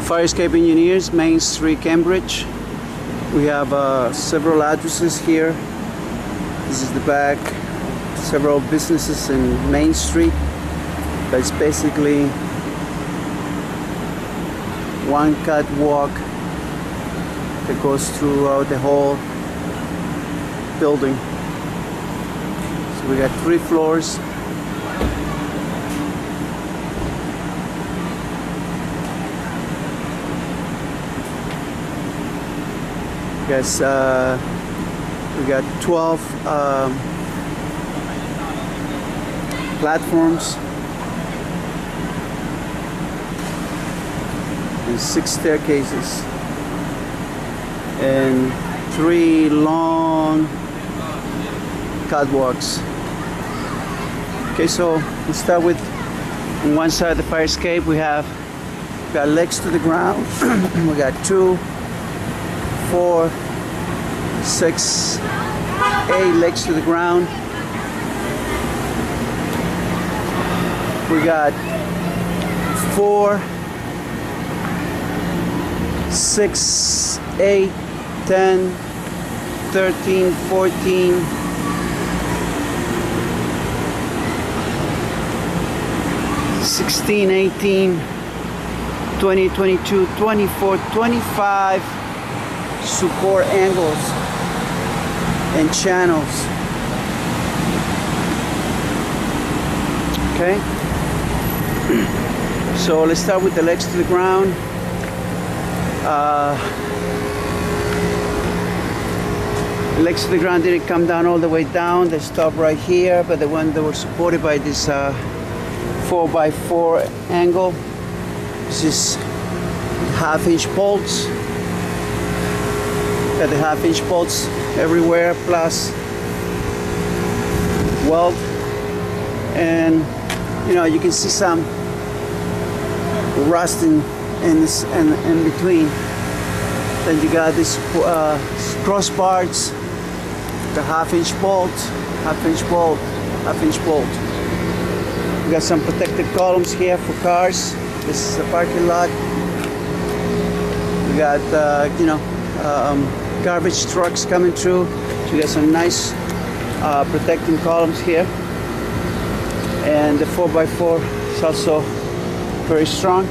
Fire escape engineers, Main Street, Ambridge. We have several addresses here. This is the back. Several businesses in Main Street. That's basically one catwalk that goes throughout the whole building. So we got 3 floors. Yes, we got 12 platforms and 6 staircases and 3 long catwalks. Okay, so we start with on one side of the fire escape. We got legs to the ground. We got 2, 4, 6, 8 legs to the ground. We got 4, 6, 8, 10, 13, 14, 16, 18, 20, 22, 24, 25 support angles and channels. Okay, so let's start with the legs to the ground. Legs to the ground didn't come down all the way down. They stopped right here, but the one that were supported by this 4x4 angle. This is 1/2-inch bolts. Got the 1/2-inch bolts everywhere, plus weld, and you can see some rusting in between. Then you got these crossbars, the 1/2-inch bolt, 1/2-inch bolt, 1/2-inch bolt. We got some protective columns here for cars. This is the parking lot. We got garbage trucks coming through. So we got some nice protecting columns here. And the 4x4 is also very strong.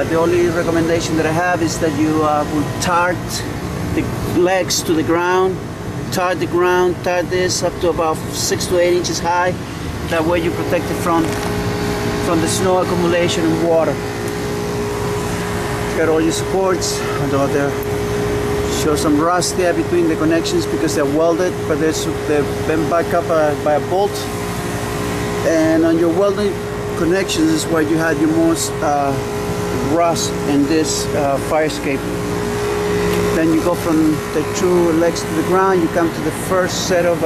The only recommendation that I have is that you will tart the legs to the ground, tart the ground, tart this up to about 6 to 8 inches high. That way you protect it from the snow accumulation and water. Got all your supports, although there show some rust there between the connections because they're welded, but they've been back up by a bolt. And on your welded connections is where you had your most rust in this fire escape. Then you go from the 2 legs to the ground, you come to the first set of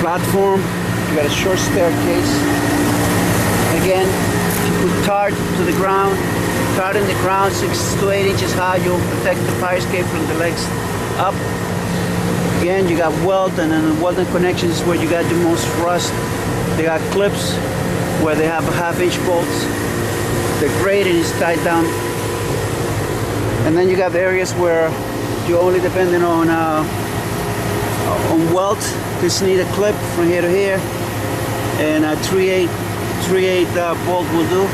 platform. You got a short staircase. Again, you put tar to the ground. Tar in the ground 6 to 8 inches high. You'll protect the fire escape from the legs up. Again, you got weld, and then the welded connections is where you got the most rust. They got clips where they have 1/2-inch bolts. The grating is tied down. And then you got areas where you're only depending on weld. Just need a clip from here to here, and a 3/8 bolt will do.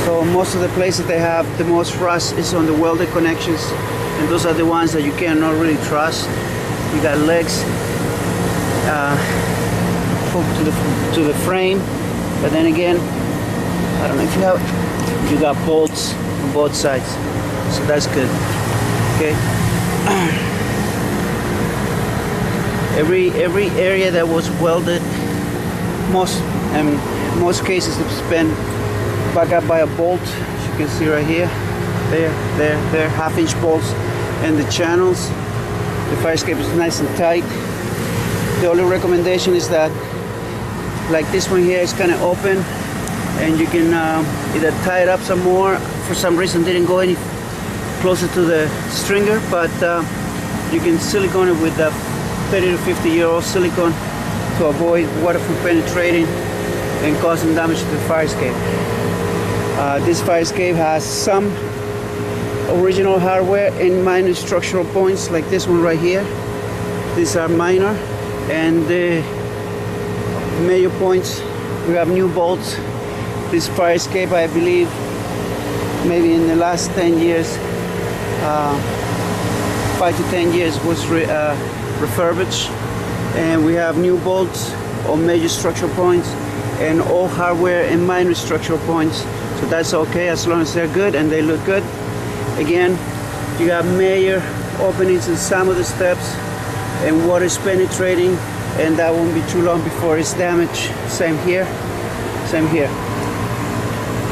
So most of the places they have the most rust is on the welded connections, and those are the ones that you cannot really trust. You got legs hooked to the frame, but then again, I don't know if you got bolts on both sides, so that's good. Okay. Every area that was welded, most cases it's been back up by a bolt. As you can see right here, they're 1/2-inch bolts, and the channels, the fire escape is nice and tight. The only recommendation is that, like this one here, is kind of open, and you can either tie it up some more. For some reason, didn't go any closer to the stringer, but you can silicone it with 30 to 50-year-old silicone to avoid water from penetrating. and causing damage to the fire escape. This fire escape has some original hardware and minor structural points like this one right here. These are minor, and the major points, we have new bolts. This fire escape, I believe, maybe in the last 10 years, 5 to 10 years, was refurbished, and we have new bolts on major structural points and all hardware and minor structural points. So that's okay as long as they're good and they look good. Again, you have major openings in some of the steps, and water is penetrating, and that won't be too long before it's damaged. Same here, same here.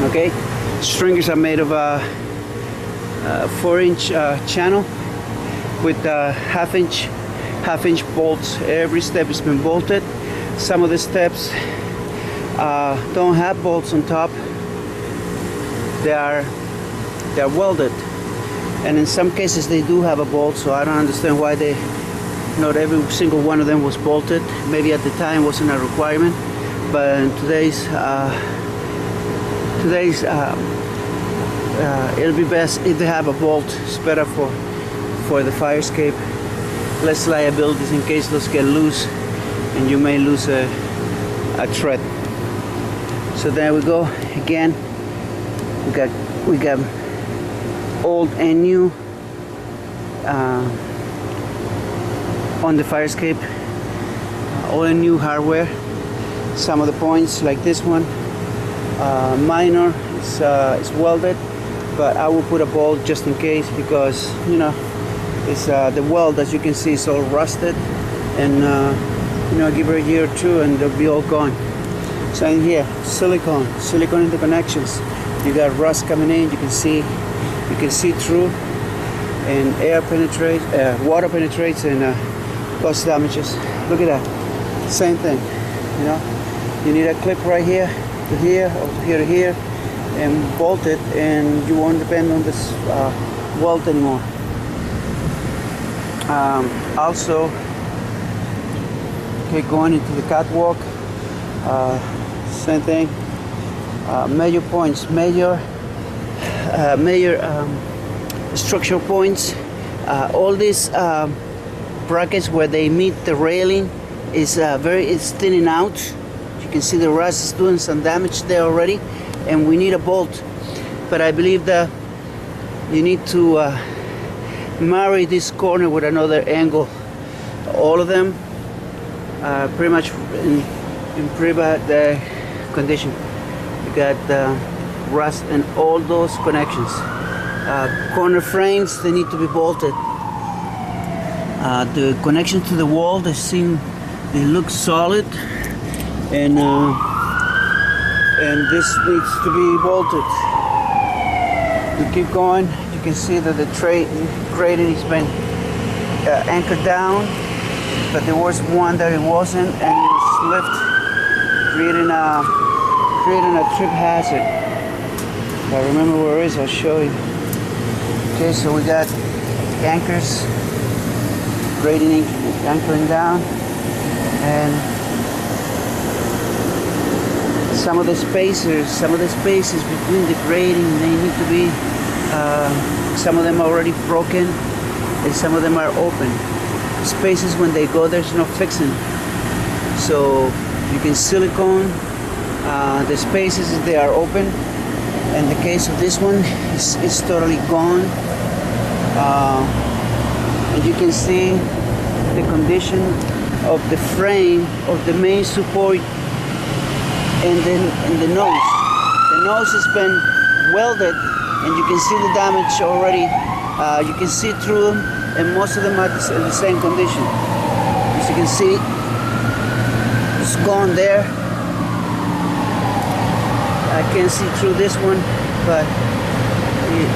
Okay, stringers are made of a 4-inch channel with half-inch bolts. Every step has been bolted. Some of the steps don't have bolts on top. They are welded, and in some cases they do have a bolt. So I don't understand why not every single one of them was bolted. Maybe at the time wasn't a requirement, but in today's it'll be best if they have a bolt. It's better for the fire escape. Less liabilities in case those get loose and you may lose a thread. So there we go. Again, we got old and new on the fire escape. Old and new hardware. Some of the points, like this one, minor, it's welded, but I will put a bolt just in case, because you know it's the weld, as you can see, is all rusted, and you know, give it a year or two and they'll be all gone. Same here, silicone interconnections. You got rust coming in. You can see through, and air penetrates, water penetrates, and causes damages. Look at that. Same thing. You know, you need a clip right here to here, or here to here, and bolt it, and you won't depend on this weld anymore. Also, okay, going into the catwalk, same thing. Major points, major structural points. All these brackets where they meet the railing is it's thinning out. You can see the rust is doing some damage there already, and we need a bolt. But I believe that you need to marry this corner with another angle. All of them pretty much in pretty bad condition. You got rust and all those connections. Corner frames, they need to be bolted. The connection to the wall, they look solid, and this needs to be bolted. We keep going. You can see that the grating has been anchored down, but there was one that it wasn't, and it slipped, creating a trip hazard. If I remember where it is, I'll show you. Okay, so we got anchors, grating anchoring down, and some of the spaces between the grating, they need to be, some of them are already broken, and some of them are open. Spaces, when they go, there's no fixing. So you can silicone the spaces if they are open. In the case of this one, it's totally gone. And you can see the condition of the frame of the main support, and then the nose. The nose has been welded, and you can see the damage already. You can see through them, and most of them are in the same condition. As you can see, it's gone there. I can't see through this one, but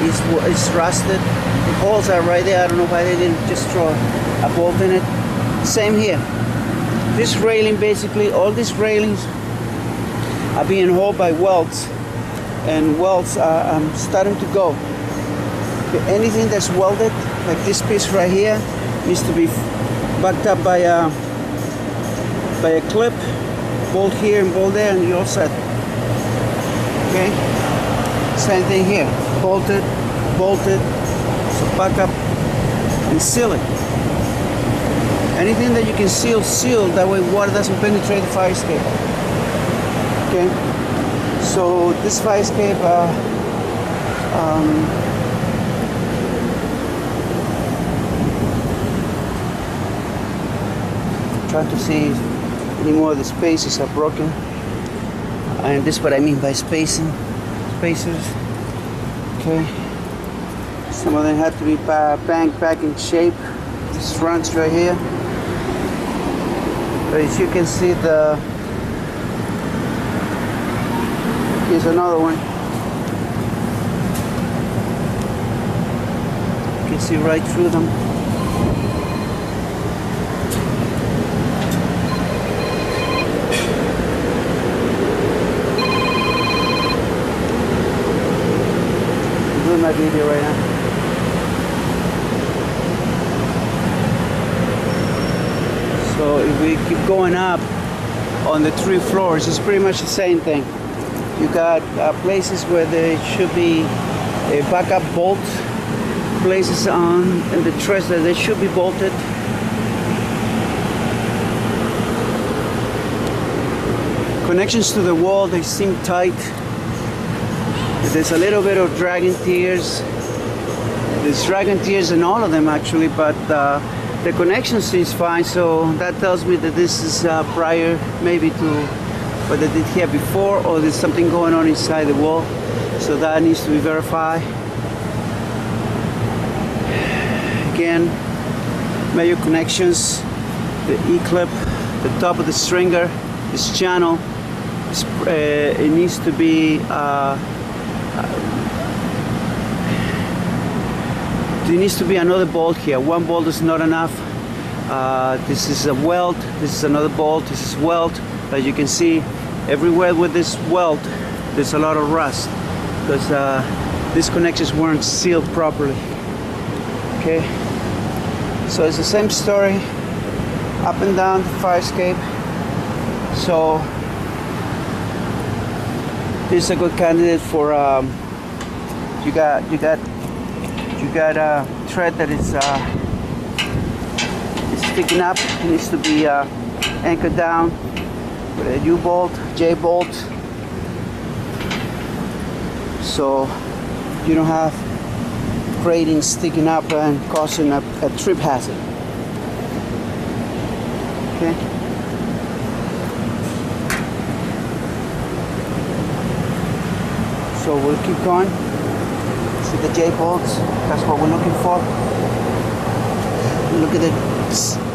it's rusted. The holes are right there. I don't know why they didn't just throw a bolt in it. Same here. This railing, basically, all these railings are being held by welds, and welds are starting to go. Anything that's welded, like this piece right here, needs to be backed up by a clip, bolt here and bolt there, and you're all set. Okay? Same thing here. Bolted, bolted. So back up and seal it. Anything that you can seal, seal. That way water doesn't penetrate the fire escape. Okay? So this fire escape, trying to see if any more of the spaces are broken. And this is what I mean by spacers. Okay. Some of them had to be banked back in shape. This runs right here. But as you can see, here's another one. You can see right through them. I'm doing my video right now. So if we keep going up on the 3 floors, it's pretty much the same thing. You got places where there should be a backup bolt, places on in the truss that they should be bolted. Connections to the wall, they seem tight. There's a little bit of dragon tears. There's dragon tears in all of them actually, but the connection seems fine, so that tells me that this is prior maybe to what they did here before, or there's something going on inside the wall, so that needs to be verified. Again, major connections, the E-clip, the top of the stringer, this channel, it needs to be there needs to be another bolt here. One bolt is not enough. This is a weld. This is another bolt. This is weld. As you can see, everywhere with this weld, there's a lot of rust because these connections weren't sealed properly. Okay, so it's the same story up and down the fire escape. So this is a good candidate for you got a thread that is sticking up. It needs to be anchored down with a U-bolt, J-bolt, so you don't have grating sticking up and causing a trip hazard. Okay. So we'll keep going. See the J-bolts, that's what we're looking for. Look at it.